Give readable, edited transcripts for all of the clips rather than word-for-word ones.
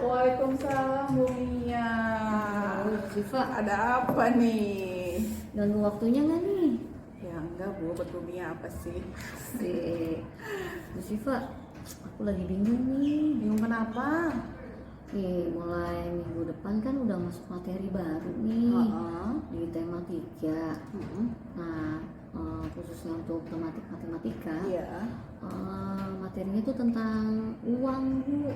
Waalaikumsalam Bu Mia. Siva, Ada apa nih? ganggu waktunya nggak nih? Ya enggak Bu, buat Bu Mia apa sih? Bu Siva, aku lagi bingung nih. Bingung kenapa? Nih, mulai minggu depan kan udah masuk materi baru nih di tema 3. Nah, khususnya untuk tematik matematika, Iya. materinya tuh tentang uang, Bu.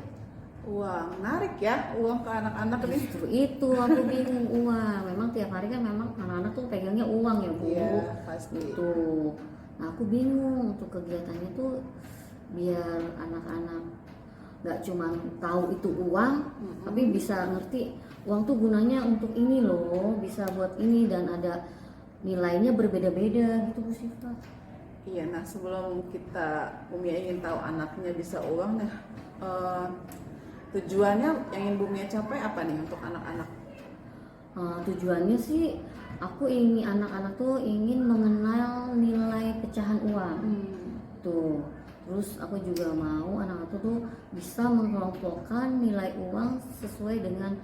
Uang, menarik ya uang ke anak-anak nih. Justru itu aku bingung uang. Memang tiap hari kan memang anak-anak tuh pegangnya uang ya, Bu. Iya, pasti. Tuh. Nah, aku bingung untuk kegiatannya tuh biar anak-anak nggak cuma tahu itu uang, tapi bisa ngerti uang tuh gunanya untuk ini loh, bisa buat ini dan ada nilainya berbeda-beda gitu, Bu Siva. Iya, nah sebelum kita Bu Mia ingin tahu anaknya bisa uang, nah tujuannya yang ingin Bu Mia capai apa nih untuk anak-anak? Tujuannya sih aku ingin anak-anak tuh ingin mengenal nilai pecahan uang. Tuh. Terus aku juga mau anak-anak tuh bisa mengelompokkan nilai uang sesuai dengan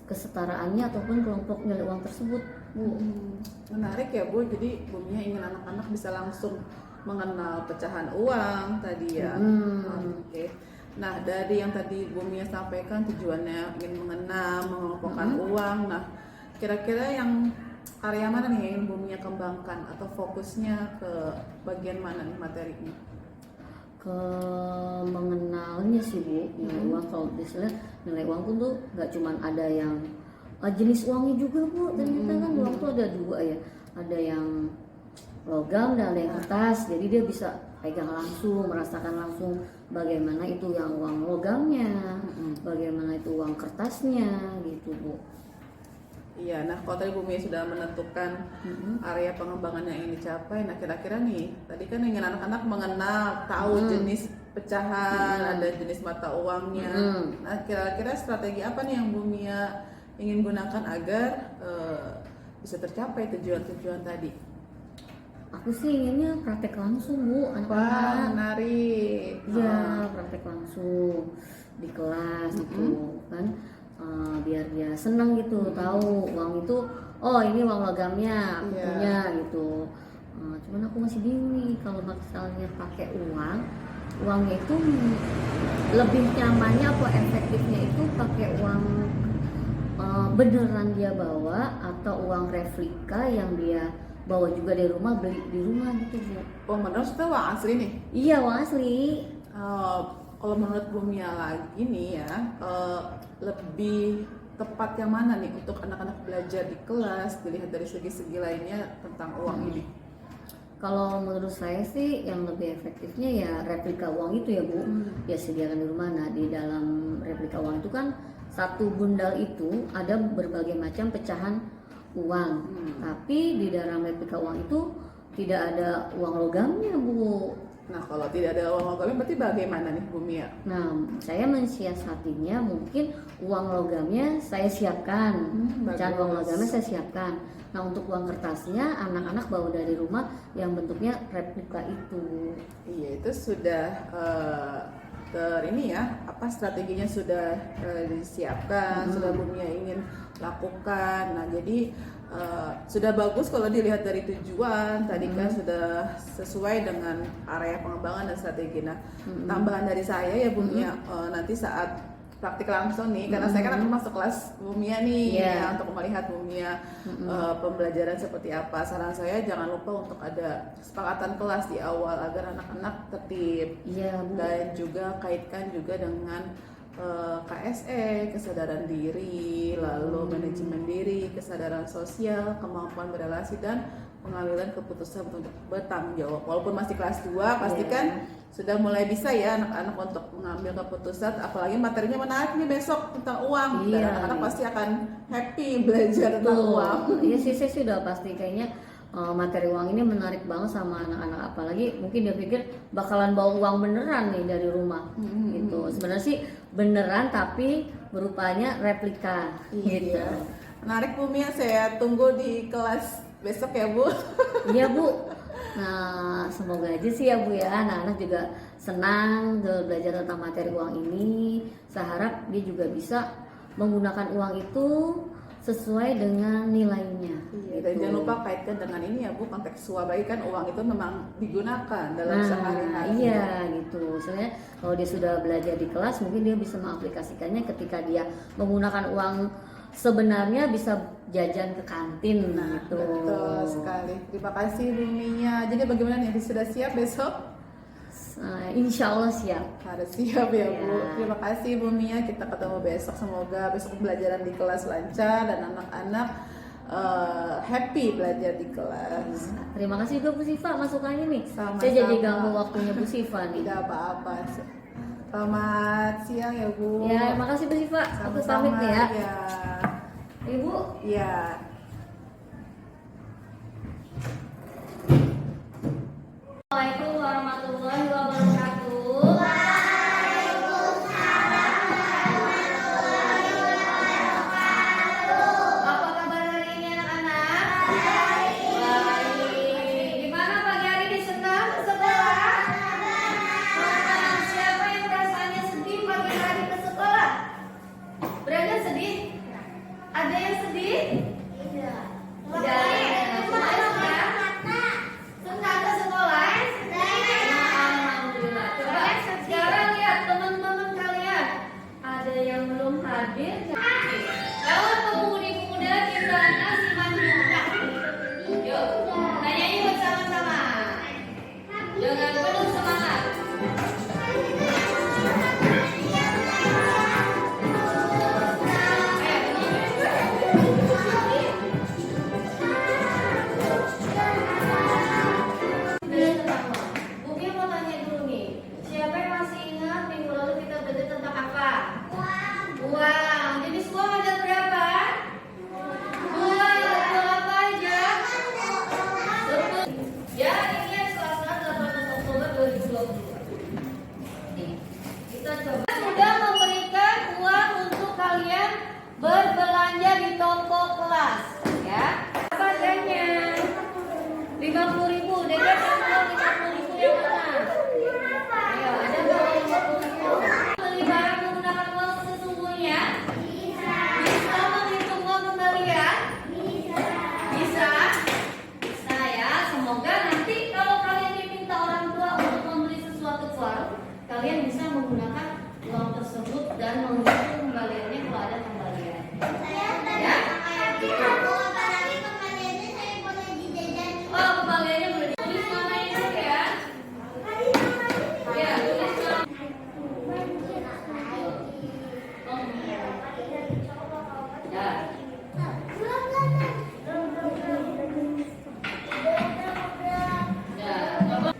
kesetaraannya ataupun kelompok nilai uang tersebut, Bu. Menarik ya Bu, jadi Bu Mia ingin anak-anak bisa langsung mengenal pecahan uang tadi ya. Oke. Nah, dari yang tadi Bu Mia sampaikan tujuannya ingin mengenal, mengelompokkan uang. Nah, kira-kira yang area mana nih yang Bu Mia kembangkan atau fokusnya ke bagian mana nih materinya? Ke mengenalnya sih, Bu, nilai uang. Kalau misalnya nilai uang tuh nggak cuma ada yang jenis uangnya juga, Bu. Ternyata kan uang tuh ada 2 ya, ada yang logam dan ada yang kertas. Jadi dia bisa pegang langsung, merasakan langsung bagaimana itu yang uang logamnya, bagaimana itu uang kertasnya gitu, Bu. Iya, nah kalau tadi Bu Mia sudah menentukan area pengembangan yang ingin dicapai, nah kira-kira nih, tadi kan ingin anak-anak mengenal, tahu jenis pecahan, ada jenis mata uangnya. Nah kira-kira strategi apa nih yang Bu Mia ingin gunakan agar bisa tercapai tujuan-tujuan tadi? Aku sih inginnya praktek langsung, Bu, Wah, anak-anak. menarik. Iya, praktek langsung di kelas gitu kan. Biar dia senang gitu, tahu uang itu, oh ini uang logamnya aku punya gitu. Cuman aku masih bingung nih kalau misalnya pakai uangnya itu lebih nyamannya atau efektifnya itu pakai uang beneran dia bawa atau uang replika yang dia bawa juga dari rumah, beli di rumah gitu, Bu. Oh, menurut itu uang asli nih? Iya, uang asli. Kalau menurut Bu Mia lagi nih ya, lebih tepat yang mana nih untuk anak-anak belajar di kelas, dilihat dari segi-segi lainnya tentang uang ini? Kalau menurut saya sih yang lebih efektifnya ya replika uang itu ya, Bu. Ya sediakan di rumah. Nah, di dalam replika uang itu kan satu bundal itu ada berbagai macam pecahan uang. Tapi di dalam replika uang itu tidak ada uang logamnya, Bu. Nah, kalau tidak ada uang logamnya berarti bagaimana nih Bu Mia? Nah, saya mensiasatinya mungkin uang logamnya saya siapkan, pecahan uang logamnya saya siapkan. Nah, untuk uang kertasnya anak-anak bawa dari rumah yang bentuknya replika itu. Iya, itu sudah ini ya, apa strateginya sudah disiapkan, sudah Bu Mia ingin lakukan. Nah, jadi sudah bagus kalau dilihat dari tujuan tadi kan sudah sesuai dengan area pengembangan dan strategi. Nah, tambahan dari saya ya Bu Mia, nanti saat praktik langsung nih, karena saya kan akan masuk kelas Bu Mia nih ya, untuk melihat Bu Mia pembelajaran seperti apa. Saran saya jangan lupa untuk ada kesepakatan kelas di awal agar anak-anak tertib, dan juga kaitkan juga dengan KSE, kesadaran diri, lalu manajemen diri, kesadaran sosial, kemampuan berelasi, dan pengambilan keputusan untuk bertanggung jawab. Walaupun masih kelas 2, pastikan sudah mulai bisa ya anak-anak untuk mengambil keputusan, apalagi materinya menarik nih besok tentang uang. Dan anak-anak pasti akan happy belajar tentang uang. Iya sih, saya sudah pasti kayaknya materi uang ini menarik banget sama anak-anak, apalagi mungkin dia pikir bakalan bawa uang beneran nih dari rumah gitu. Sebenarnya sih beneran tapi berupanya replika gitu. Menarik Bu Mia, saya tunggu di kelas besok ya Bu. Iya, Bu. Nah, semoga aja sih ya Bu ya, anak-anak juga senang belajar tentang materi uang ini. Saya harap dia juga bisa menggunakan uang itu sesuai dengan nilainya. Iya, dan gitu. jangan lupa kaitkan dengan ini ya Bu, kontekstual baik kan uang itu memang digunakan dalam Nah, sehari-hari. iya gitu. Soalnya kalau dia sudah belajar di kelas, mungkin dia bisa mengaplikasikannya ketika dia menggunakan uang sebenarnya bisa jajan ke kantin gitu. Betul sekali. Terima kasih Bu Mia. Jadi bagaimana nih? Sudah siap besok? Insya Allah siap. Harus siap ya Bu. Iya. Terima kasih Bu Mia. Kita ketemu besok. Semoga besok pembelajaran di kelas lancar dan anak-anak happy belajar di kelas. Terima kasih juga Bu Siva masukannya nih. Sama-sama. Saya jadi ganggu waktunya Bu Siva nih. Tidak apa-apa. Selamat siang ya Bu. Ya, makasih Bu Siva. Aku pamit nih ya. Ya. Ibu. Ya. Assalamualaikum warahmatullahi wabarakatuh. Apa kabar hari ini anak-anak? Baik. Gimana pagi hari ini senang ke sekolah? Senang. Siapa yang perasaannya sedih pagi hari ke sekolah? Brandon sedih? Ada yang sedih? Tidak. Semuanya senang? Senang ke sekolah? Nah, alhamdulillah. Coba sekarang lihat teman-teman kalian. Ada yang belum hadir? Lewat pemuda-pemuda kita nasi manjuka. Yuk, tanya yuk sama-sama. Dengan penuh semangat. Mungkin mau tanya dulu nih, siapa yang masih ingat minggu lalu kita belajar tentang apa? Uang. Jenis uang ada berapa? Dua. Uang apa aja? Betul. Ya, ini yang Selasa 18 Oktober 2020. Nih, kita coba sudah memberikan uang untuk kalian berbelanja di toko kelas, ya. Apa harganya? 50.000. Dedek yang mau 50.000 yang mana? Ayo, ada nggak uang 50.000? Beli barang menggunakan uang sesungguhnya? Bisa menghitung uang kembalian? Bisa. Bisa ya. Semoga nanti kalau kalian diminta orang tua untuk membeli sesuatu ke warung, kalian bisa menggunakan uang tersebut dan menghitung kembaliannya kalau ada kembalian. Ya? Oh, kembaliannya boleh ditulis namanya juga ya. Ya, tulis nama. Ya. Ya, coba.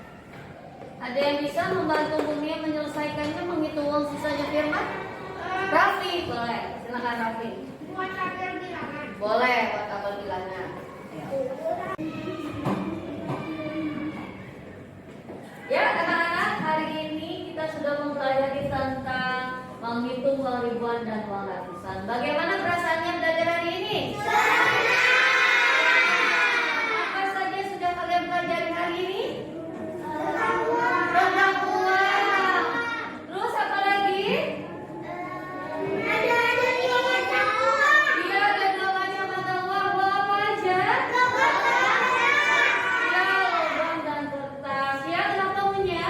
Ada yang bisa membantu Bunia menyelesaikannya menghitung uang sisanya Firman? Raffi, boleh. Silakan Raffi. Boleh buat tabel bilangan. Ya, anak-anak, hari ini kita sudah mempelajari tentang menghitung uang ribuan dan uang ratusan. Bagaimana perasaannya belajar hari ini? Apa saja sudah kalian pelajari hari ini? Tentang uang. Terus apa lagi? Iya, ada dua macam mata uang. Uang apa aja? Ya, logam dan kertas. Ya, kenapa punya?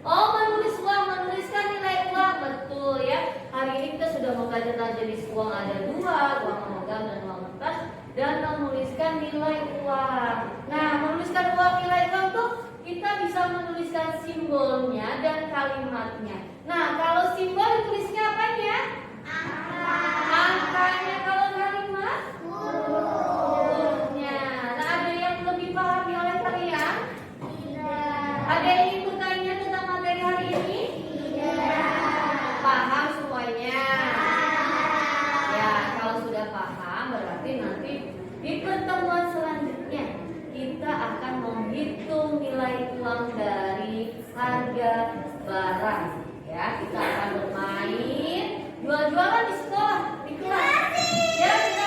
Oh, menulis uang, menuliskan nilai uang, betul ya. Hari ini kita sudah mempelajari tentang jenis uang ada dua, uang logam dan uang kertas, dan menuliskan nilai uang. Nah, menuliskan uang nilai uang tuh kita bisa menuliskan simbolnya dan kalimatnya. Nah, kalau simbol ditulisnya apanya? Angkanya. Kalau kalimat? Hurufnya. Nah, ada yang lebih pahami oleh kalian? Ada yang ingin bertanya tentang materi hari ini? Paham semuanya? Ya, kalau sudah paham berarti nanti di pertemuan selanjutnya kita akan menghitung nilai uang dari harga barang. Ya, kita akan bermain jual-jualan di sekolah, di kelas. Ya, kita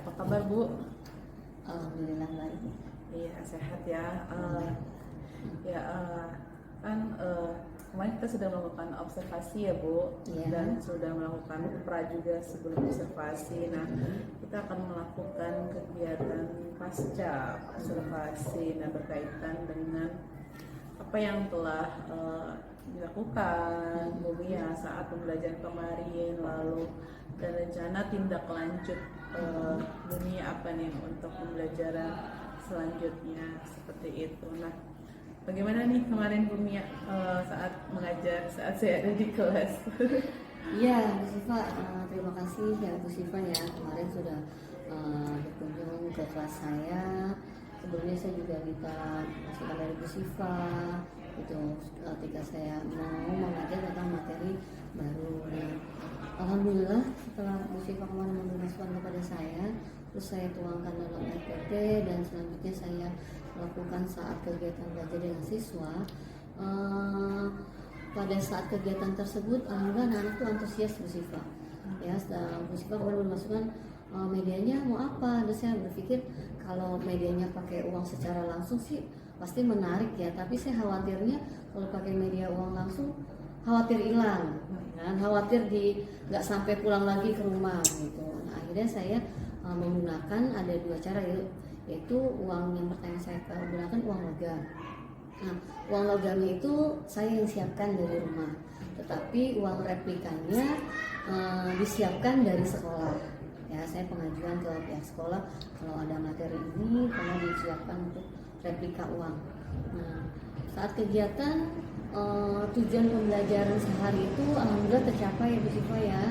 apa kabar Bu? Alhamdulillah baik. Iya sehat ya. Kemarin kita sudah melakukan observasi ya Bu, Iya. dan sudah melakukan pra juga sebelum observasi. Nah, kita akan melakukan kegiatan pasca observasi, nah berkaitan dengan apa yang telah dilakukan Bu Mia saat pembelajaran kemarin, lalu dan rencana tindak lanjut Bu Mia apa nih untuk pembelajaran selanjutnya seperti itu. Nah, bagaimana nih kemarin Bu Mia saat mengajar, saat saya ada di kelas? Iya, Bu Siva, terima kasih ya Bu Siva ya, kemarin sudah berkunjung ke kelas saya. Sebelumnya saya juga minta masukan dari Bu Siva itu ketika saya mau mengajar tentang materi baru. Nah, alhamdulillah setelah Bu Siva kemarin memberi masukan kepada saya, terus saya tuangkan dalam RPT dan selanjutnya saya lakukan saat kegiatan belajar dengan siswa. Pada saat kegiatan tersebut, alhamdulillah anak-anak tuh antusias Bu Siva. Ya, Bu Siva kemarin bermasukan medianya mau apa? Terus saya berpikir kalau medianya pakai uang secara langsung sih pasti menarik ya. Tapi saya khawatirnya kalau pakai media uang langsung khawatir hilang, kan? Khawatir nggak sampai pulang lagi ke rumah gitu. Nah, akhirnya saya menggunakan ada dua cara yaitu uang yang pertama saya gunakan uang logam. Nah, uang logamnya itu saya yang siapkan dari rumah, tetapi uang replikanya disiapkan dari sekolah. Ya, saya pengajuan ke pihak sekolah kalau ada materi ini tolong disiapkan untuk replika uang. Nah, saat kegiatan tujuan pembelajaran sehari itu alhamdulillah tercapai ya Bu Siva ya,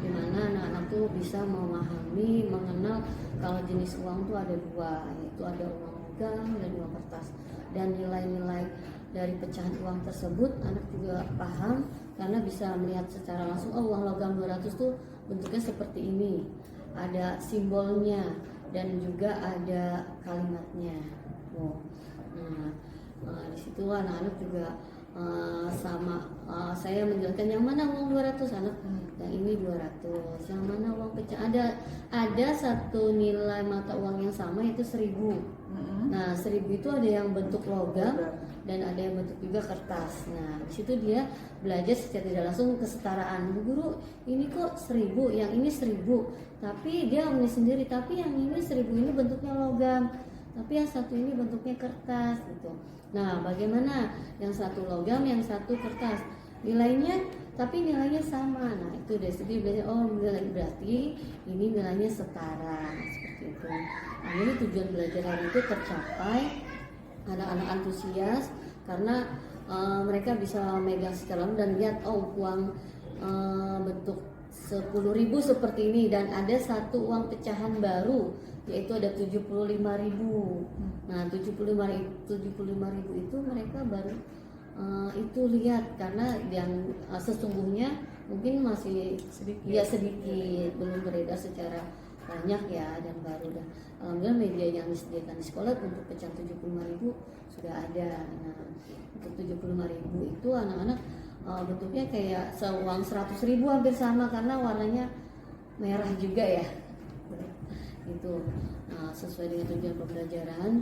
dimana anak-anak tuh bisa memahami, mengenal kalau jenis uang tuh ada dua, yaitu ada uang logam dan uang kertas, dan nilai-nilai dari pecahan uang tersebut anak juga paham karena bisa melihat secara langsung, oh uang logam 200 tuh bentuknya seperti ini, ada simbolnya dan juga ada kalimatnya. Nah, di situ anak-anak juga saya menjelaskan yang mana uang 200 anak, yang ini 200, yang mana uang pecah, ada satu nilai mata uang yang sama itu 1000. Nah, 1000 itu ada yang bentuk logam dan ada yang bentuk juga kertas. Nah, di situ dia belajar secara tidak langsung kesetaraan. Bu Guru, ini kok 1000, yang ini 1000, tapi dia omni sendiri, tapi yang ini 1000 ini bentuknya logam, tapi yang satu ini bentuknya kertas gitu. Nah, bagaimana yang satu logam, yang satu kertas, nilainya tapi nilainya sama. Nah, itu dari situ belajar, oh berarti ini nilainya setara seperti itu. Nah, ini tujuan belajar hari itu tercapai, anak-anak antusias karena mereka bisa megang secara langsung dan lihat, oh uang bentuk 10.000 seperti ini, dan ada satu uang pecahan baru yaitu ada 75.000. Nah, 75.000 itu mereka baru itu lihat, karena yang sesungguhnya mungkin masih sedikit belum beredar secara banyak ya dan baru. Dan alhamdulillah media yang disediakan di sekolah untuk pecahan 75.000 sudah ada. Nah, untuk 75.000 itu anak-anak bentuknya kayak seuang 100.000 hampir sama karena warnanya merah juga ya. Itu sesuai dengan tujuan pembelajaran.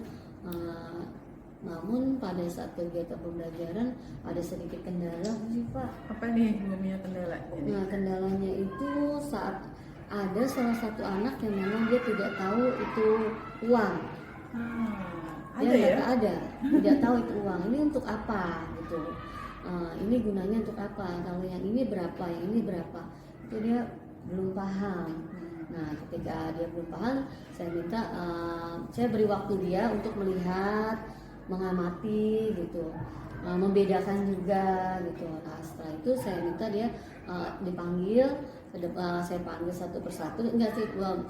Namun pada saat kegiatan pembelajaran ada sedikit kendala sih Pak. Apa nih Bu Mia kendalanya? Nah, kendalanya itu saat ada salah satu anak yang memang dia tidak tahu itu uang. Tidak tahu itu uang. Ini untuk apa gitu. Ini gunanya untuk apa? Kalau yang ini berapa, yang ini berapa? Itu dia belum paham. Nah, ketika dia belum paham, saya minta saya beri waktu dia untuk melihat, mengamati gitu, membedakan juga gitu. Nah, setelah itu saya minta dia dipanggil, saya panggil satu persatu,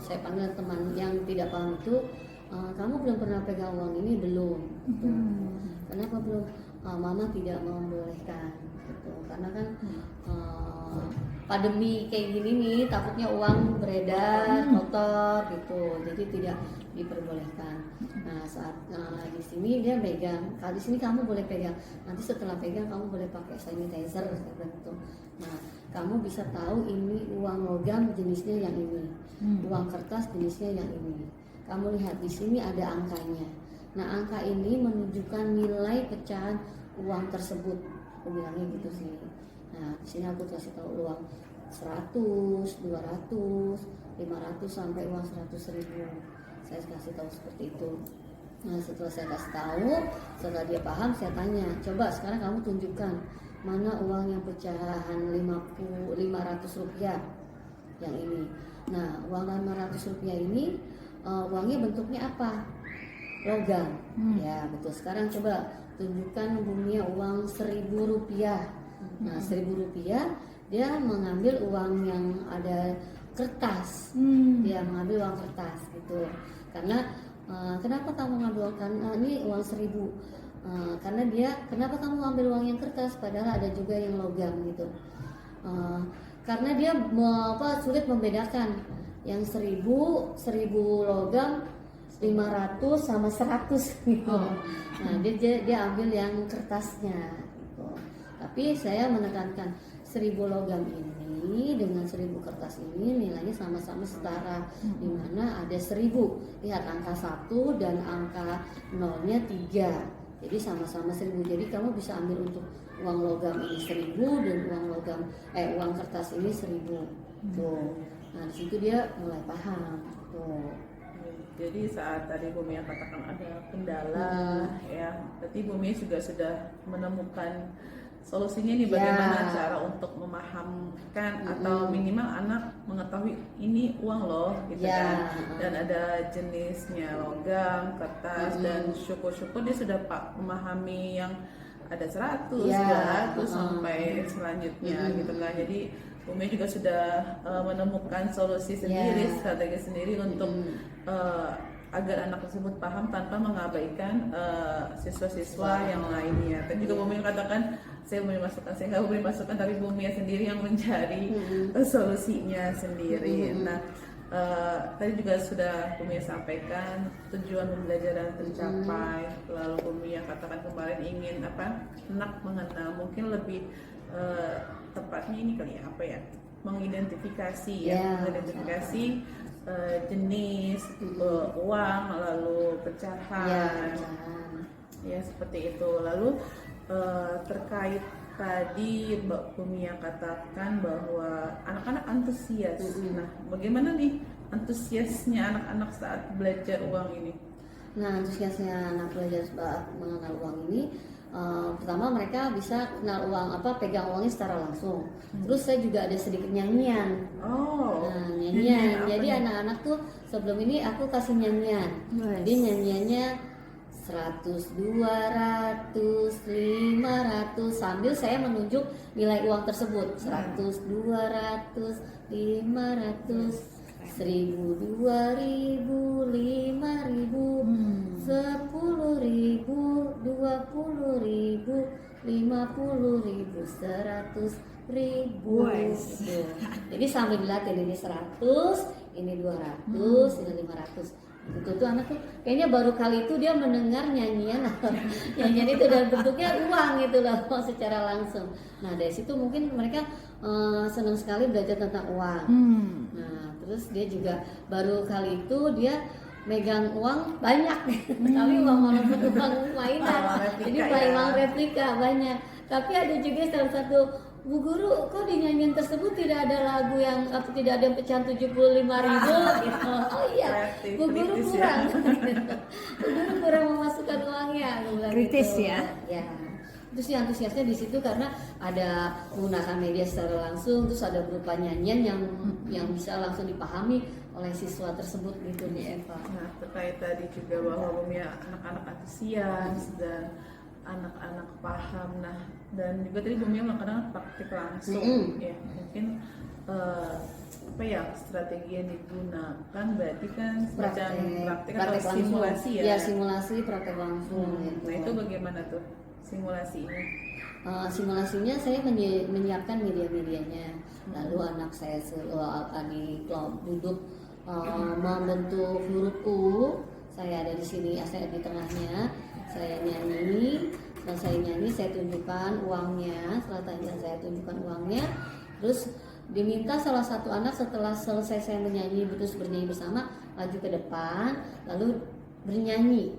saya panggil teman yang tidak paham itu, kamu belum pernah pegang uang ini belum? Kenapa belum? mama tidak membolehkan gitu, karena kan pandemi kayak gini nih takutnya uang beredar kotor gitu, jadi tidak diperbolehkan. Nah saat di sini dia pegang, kalau di sini kamu boleh pegang, nanti setelah pegang kamu boleh pakai sanitizer gitu. Nah kamu bisa tahu ini uang logam jenisnya yang ini, uang kertas jenisnya yang ini. Kamu lihat di sini ada angkanya. Nah angka ini menunjukkan nilai pecahan uang tersebut. Aku bilangnya gitu sih. Nah di sini aku kasih tahu uang 100, 200, 500 sampai uang 100.000. Saya kasih tahu seperti itu. Nah setelah saya kasih tahu, setelah dia paham, saya tanya, coba sekarang kamu tunjukkan mana uang yang pecahan 500 rupiah yang ini. Nah uang 500 rupiah ini uangnya bentuknya apa? Logam. Ya betul. Sekarang coba tunjukkan Bumia uang 1.000 rupiah. Nah 1.000 rupiah dia mengambil uang yang ada kertas. Dia mengambil uang kertas gitu. Karena kenapa kamu ngambil ini uang 1.000? Karena dia, kenapa kamu ngambil uang yang kertas padahal ada juga yang logam gitu? Karena dia sulit membedakan yang 1.000 logam, 500 sama 100 gitu. Nah dia ambil yang kertasnya gitu. Tapi saya menekankan 1.000 logam ini dengan 1.000 kertas ini nilainya sama-sama setara, dimana ada 1.000. Lihat angka 1 dan angka 0-nya 3, jadi sama-sama 1.000. Jadi kamu bisa ambil untuk uang logam ini 1.000 dan uang kertas ini 1.000 tuh. Nah di situ dia mulai paham tuh. Jadi saat tadi Bumi katakan ada kendala, ya, berarti Bumi juga sudah menemukan solusinya nih, bagaimana cara untuk memahamkan atau minimal anak mengetahui ini uang loh, gitu kan, dan ada jenisnya logam, kertas, dan syukur-syukur dia sudah memahami yang ada 100, 200 sampai selanjutnya, gitu kan. Jadi Bumi juga sudah menemukan solusi sendiri, strategi sendiri untuk agar anak tersebut paham tanpa mengabaikan siswa-siswa yang lainnya. Dan juga Bumi katakan saya nggak boleh masukkan, tapi Bumi sendiri yang mencari solusinya sendiri. Nah tadi juga sudah Bumi sampaikan tujuan pembelajaran tercapai, lalu Bumi yang katakan kemarin ingin anak mengenal, mungkin lebih tepatnya ini kali ya, mengidentifikasi mengidentifikasi jenis uang, lalu pecahan, ya seperti itu. Lalu terkait tadi Mbak Bumi yang katakan bahwa anak-anak antusias. Nah, bagaimana nih antusiasnya anak-anak saat belajar uang ini? Nah, antusiasnya anak belajar mengenal uang ini, pertama mereka bisa kenal uang, pegang uangnya secara langsung. Terus saya juga ada sedikit nyanyian. Nah, nyanyian. Jadi anak-anak tuh sebelum ini aku kasih nyanyian. Jadi nyanyiannya 100, 200, 500 sambil saya menunjuk nilai uang tersebut. 100, 200, 500, 1.000, 2.000, 5.000, 10.000, 20.000, 50.000, 100.000. Jadi sambil dilatih, ini 100, ini 200, ini 500. Itu tuh anak tuh kayaknya baru kali itu dia mendengar nyanyian itu dan bentuknya uang gitu loh secara langsung. Nah dari situ mungkin mereka senang sekali belajar tentang uang. Nah terus dia juga baru kali itu dia megang uang banyak, tapi uang mainan, jadi uang replika banyak. Tapi ada juga salah satu, Bu Guru, kok di nyanyian tersebut tidak ada lagu yang tidak ada pecahan 75.000 gitu. Oh iya, Bu Guru kurang. Bu Guru kurang memasukkan uangnya. Kritis gitu. ya. Ya. Terus yang antusiasnya di situ karena ada menggunakan media secara langsung, terus ada berupa nyanyian yang bisa langsung dipahami oleh siswa tersebut gitu nih Eva. Nah terkait tadi juga bahwa anak-anak antusias dan anak-anak paham. Nah dan juga tadi Bumi melakukan praktik langsung, ya mungkin strategi yang digunakan berarti kan praktik atau langsung. simulasi ya? Ya simulasi praktek langsung. Gitu. Nah itu bagaimana tuh simulasinya? Simulasinya saya menyiapkan media-medianya, lalu anak saya di kelompok duduk membentuk huruf U, saya ada di sini, saya di tengahnya, saya nyanyi. Setelah saya nyanyi, saya tunjukkan uangnya. Setelah saya tunjukkan uangnya, terus diminta salah satu anak setelah selesai saya menyanyi, terus bernyanyi bersama, maju ke depan, lalu bernyanyi.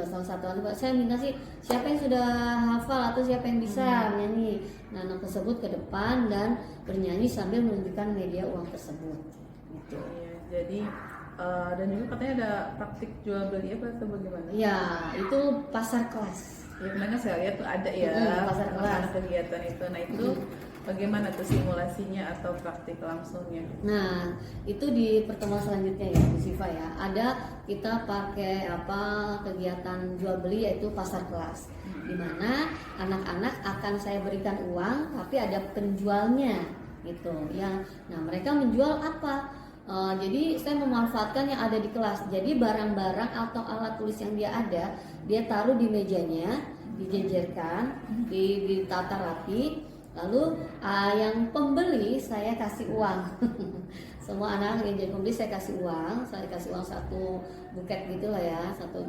Salah satu anak, saya minta sih siapa yang sudah hafal atau siapa yang bisa menyanyi. Nah, anak tersebut ke depan dan bernyanyi sambil menunjukkan media uang tersebut. Gitu. Iya, jadi dan juga katanya ada praktik jual beli apa atau bagaimana? Ya, itu pasar kelas. Ya kemarin saya lihat tuh ada ya pasar kelas. anak kegiatan itu. Nah itu bagaimana tuh simulasinya atau praktik langsungnya? Nah, itu di pertemuan selanjutnya ya, Bu Siva ya. Ada kita pakai kegiatan jual beli yaitu pasar kelas. Di mana anak-anak akan saya berikan uang tapi ada penjualnya gitu ya. Nah, mereka menjual apa? Jadi saya memanfaatkan yang ada di kelas. Jadi barang-barang atau alat tulis yang dia ada, dia taruh di mejanya, dijejerkan, ditata rapi. Lalu yang pembeli saya kasih uang. Semua anak yang jadi pembeli saya kasih uang. Saya kasih uang satu buket gitu lah ya, satu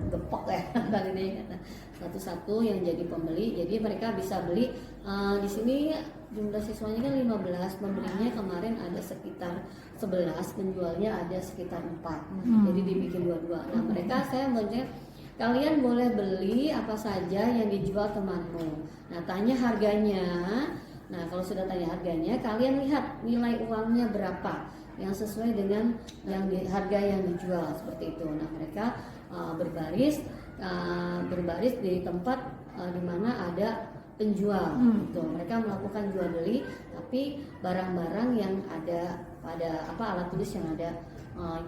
gepok ya kali ini. Satu-satu yang jadi pembeli. Jadi mereka bisa beli di sini jumlah siswanya kan 15, pembelinya kemarin ada sekitar 11, penjualnya ada sekitar 4. Jadi dibikin dua-dua. Nah, mereka saya menjawab, kalian boleh beli apa saja yang dijual temanmu. Nah, tanya harganya. Nah, kalau sudah tanya harganya, kalian lihat nilai uangnya berapa yang sesuai dengan harga yang dijual seperti itu. Nah, mereka berbaris di tempat di mana ada penjual. Gitu. Mereka melakukan jual beli, tapi barang-barang yang ada pada alat tulis yang ada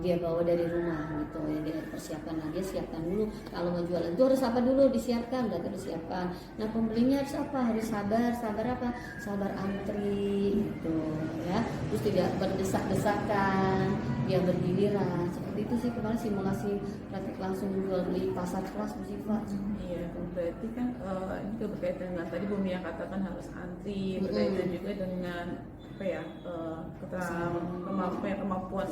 dia bawa dari rumah gitu ya, dia persiapkan. Nah, dia siapkan dulu kalau mau jualan itu harus apa dulu disiapkan, berarti disiapkan. Nah, pembelinya harus apa? Harus sabar apa? Sabar antri gitu ya. Terus tidak berdesak-desakan, dia bergiliran. Seperti itu sih kemarin simulasi praktik langsung jual beli pasar kelas Bu Siva. Iya, berarti kan ini juga berkaitan dengan tadi Bu Mia katakan harus antri, berkaitan juga dengan kemampuan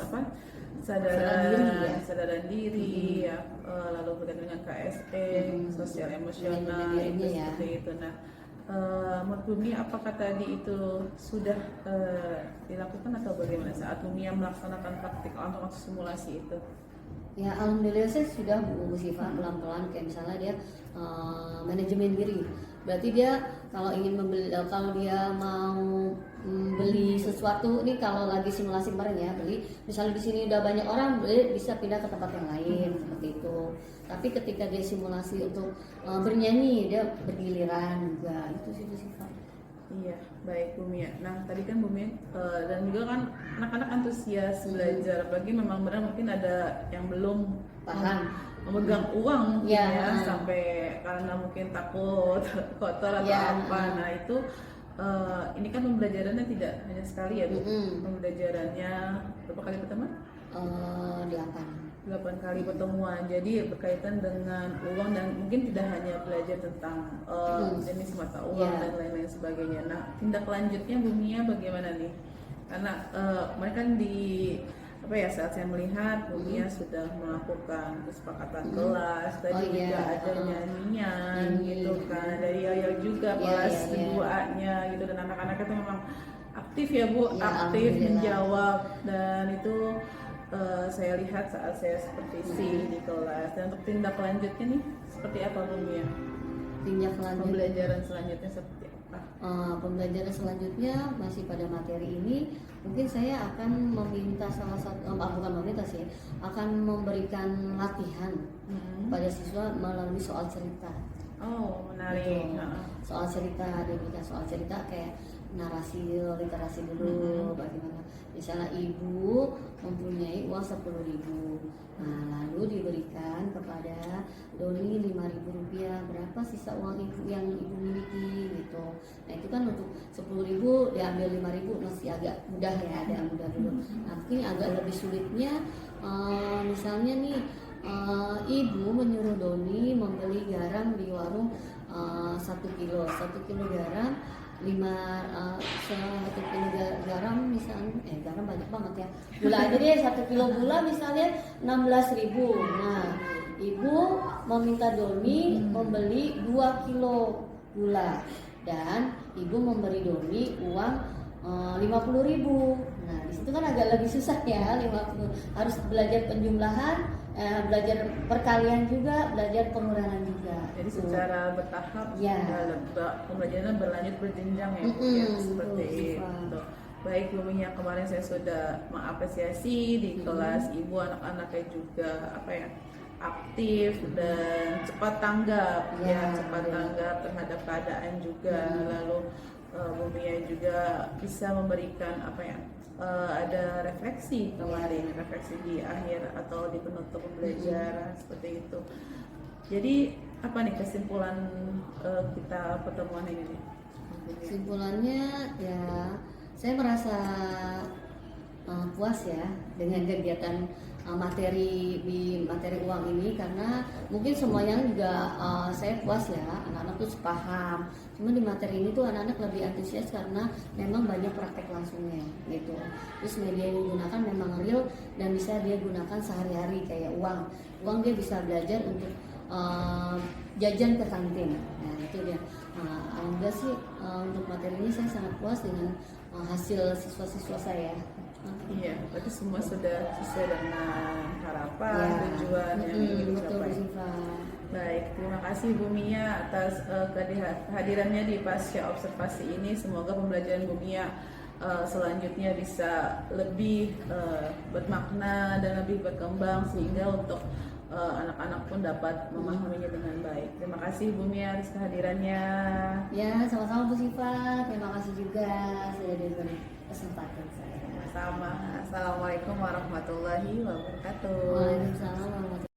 kesadaran diri ya, lalu berkaitan dengan KSE, sosial emosional itu seperti itu. Nah, menurut Bu Mia apakah tadi itu sudah dilakukan atau bagaimana saat Bu Mia melaksanakan praktik untuk simulasi itu? Ya, alhamdulillah saya sudah Bu Siva pelan-pelan, kayak misalnya dia manajemen diri. Berarti dia kalau ingin membeli, kalau dia mau beli sesuatu nih, kalau lagi simulasi kemarin ya beli, misalnya di sini udah banyak orang, beli bisa pindah ke tempat yang lain seperti itu. Tapi ketika dia simulasi untuk bernyanyi, dia bergiliran juga. Itu sih Bu Siva. Iya, baik Bu Mia. Nah, tadi kan Bu Mia dan juga kan anak-anak antusias belajar, apalagi memang benar mungkin ada yang belum paham memegang uang ya, sampai karena mungkin takut kotor atau apa. Nah, itu ini kan pembelajarannya tidak hanya sekali ya Bu. Pembelajarannya berapa kali pertemuan? 8 kali pertemuan. Jadi berkaitan dengan uang dan mungkin tidak hanya belajar tentang jenis mata uang dan lain-lain sebagainya. Nah, tindak lanjutnya Bu Mia bagaimana nih? Karena mereka saat saya melihat Bu Mia sudah melakukan kesepakatan kelas, tadi juga ada nyanyian gitu kan, dari Yoyo juga kelas 2-nya gitu, dan anak-anak itu memang aktif ya Bu, aktif menjawab, dan itu saya lihat saat saya seperti di kelas. Dan untuk tindak lanjutnya nih seperti apa Bu Mia? Tindak lanjut pembelajaran selanjutnya seperti apa? Pembelajaran selanjutnya masih pada materi ini, mungkin saya akan meminta salah satu, bukan meminta sih, akan memberikan latihan pada siswa melalui soal cerita. Oh, menarik. Gitu. Soal cerita, dia berikan soal cerita kayak narasi, literasi dulu, bagaimana misalnya ibu mempunyai uang 10.000, nah lalu diberikan kepada Doni 5.000 rupiah, berapa sisa uang ibu yang ibu miliki gitu. Nah itu kan untuk 10.000 diambil 5.000 masih agak mudah ya, ada mudah dulu. Nah mungkin agak lebih sulitnya misalnya nih ibu menyuruh Doni membeli garam di warung 1 kilo garam, 1 kilo garam misalnya, garam banyak banget ya. Gula aja deh, 1 kilo gula misalnya 16.000. Nah, ibu meminta Doni membeli 2 kilo gula dan ibu memberi Doni uang 50.000. Nah, di situ kan agak lebih susah ya, 50. Harus belajar penjumlahan, belajar perkalian juga, belajar pengurangan juga. Jadi secara bertahap, Ya. pembelajaran berlanjut berjenjang ya, Bu, ya seperti itu. Baik Bu Mia, kemarin saya sudah mengapresiasi di kelas ibu anak-anaknya juga aktif dan cepat tanggap cepat tanggap terhadap keadaan juga. Lalu Bu Mia juga bisa memberikan ada refleksi kemarin, refleksi di akhir atau di penutup pembelajaran seperti itu. Jadi apa nih kesimpulan kita pertemuan ini nih? Kesimpulannya ya, saya merasa puas ya dengan kegiatan materi uang ini, karena mungkin semuanya juga saya puas ya, anak-anak tuh sepaham. Cuma di materi ini tuh anak-anak lebih antusias karena memang banyak praktek langsungnya gitu. Terus media yang digunakan memang real dan bisa dia gunakan sehari-hari, kayak uang dia bisa belajar untuk jajan ke kantin. Nah itu dia. Alhamdulillah sih untuk materi ini saya sangat puas dengan hasil siswa-siswa saya. Iya, berarti semua sudah sesuai dengan harapan, tujuan yang ingin dicapai. Baik, terima kasih Bu Mia atas kehadirannya di Pasca Observasi ini. Semoga pembelajaran Bu Mia selanjutnya bisa lebih bermakna dan lebih berkembang sehingga untuk anak-anak pun dapat memahaminya dengan baik. Terima kasih Bu Mia atas kehadirannya. Ya, sama-sama Bu Siva. Terima kasih juga sudah diberi kesempatan saya. Sama. Assalamualaikum warahmatullahi wabarakatuh. Waalaikumsalam warahmatullahi wabarakatuh.